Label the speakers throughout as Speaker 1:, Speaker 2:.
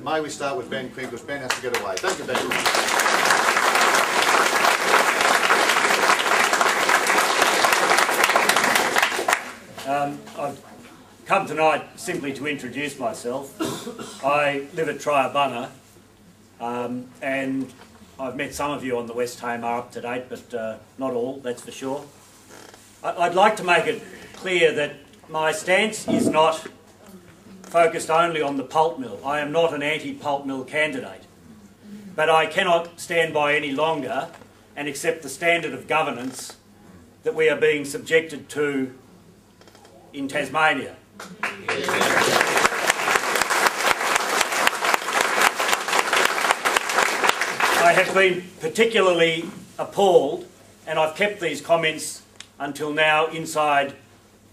Speaker 1: May we start with Ben Quin, because Ben has to get away. Thank you, Ben.
Speaker 2: I've come tonight simply to introduce myself. I live at Triabunna, and I've met some of you on the West Tamar up to date, but not all, that's for sure. I'd like to make it clear that my stance is not focused only on the pulp mill. I am not an anti-pulp mill candidate, but I cannot stand by any longer and accept the standard of governance that we are being subjected to in Tasmania. I have been particularly appalled, and I've kept these comments until now inside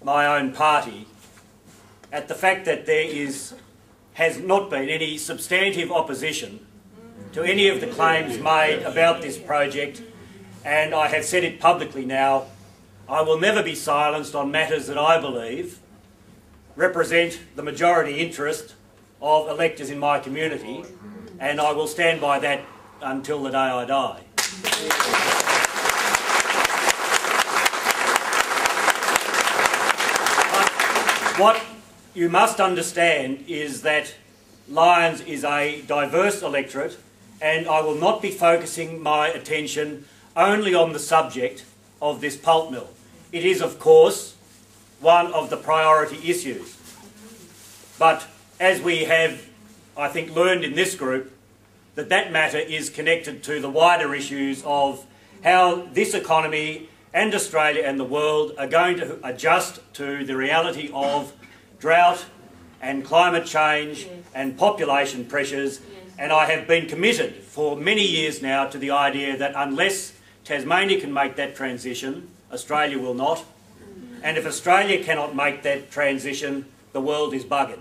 Speaker 2: my own party, at the fact that there has not been any substantive opposition to any of the claims made about this project, and I have said it publicly now. I will never be silenced on matters that I believe represent the majority interest of electors in my community, and I will stand by that until the day I die. What you must understand is that Lyons is a diverse electorate, and I will not be focusing my attention only on the subject of this pulp mill. It is, of course, one of the priority issues. But as we have, I think, learned in this group, that matter is connected to the wider issues of how this economy and Australia and the world are going to adjust to the reality of drought and climate change and population pressures. And I have been committed for many years now to the idea that unless Tasmania can make that transition, Australia will not. And if Australia cannot make that transition, the world is buggered.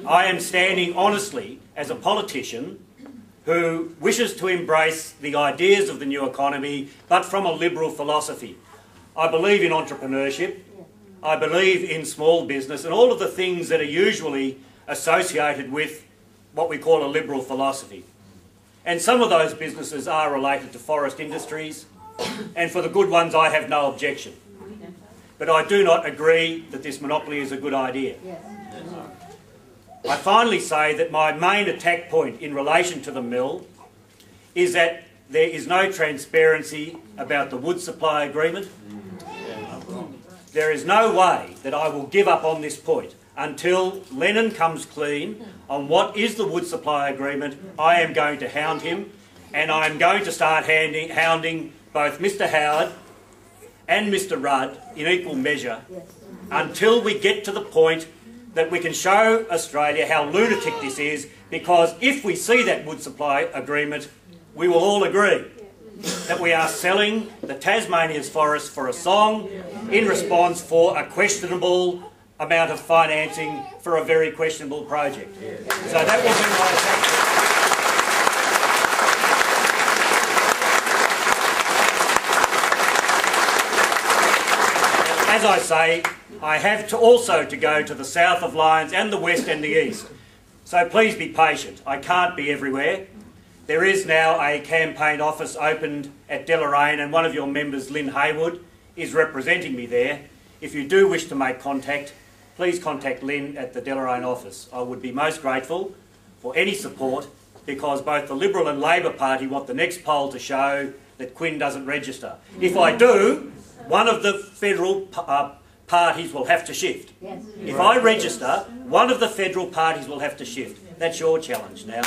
Speaker 2: I am standing honestly as a politician who wishes to embrace the ideas of the new economy, but from a liberal philosophy. I believe in entrepreneurship, I believe in small business, and all of the things that are usually associated with what we call a liberal philosophy. And some of those businesses are related to forest industries, and for the good ones I have no objection. But I do not agree that this monopoly is a good idea. I finally say that my main attack point in relation to the mill is that there is no transparency about the wood supply agreement. There is no way that I will give up on this point until Lennon comes clean on what is the wood supply agreement. I am going to hound him, and I am going to start hounding both Mr Howard and Mr Rudd in equal measure until we get to the point that we can show Australia how lunatic this is, because if we see that wood supply agreement, we will all agree that we are selling the Tasmania's forests for a song in response for a questionable amount of financing for a very questionable project. So that will be my attack. As I say, I have to also go to the south of Lyons and the west and the east. So please be patient. I can't be everywhere. There is now a campaign office opened at Deloraine, and one of your members, Lynn Haywood, is representing me there. If you do wish to make contact, please contact Lynn at the Deloraine office. I would be most grateful for any support, because both the Liberal and Labor Party want the next poll to show that Quin doesn't register. If I do, one of the federal parties will have to shift. If I register, one of the federal parties will have to shift. That's your challenge now.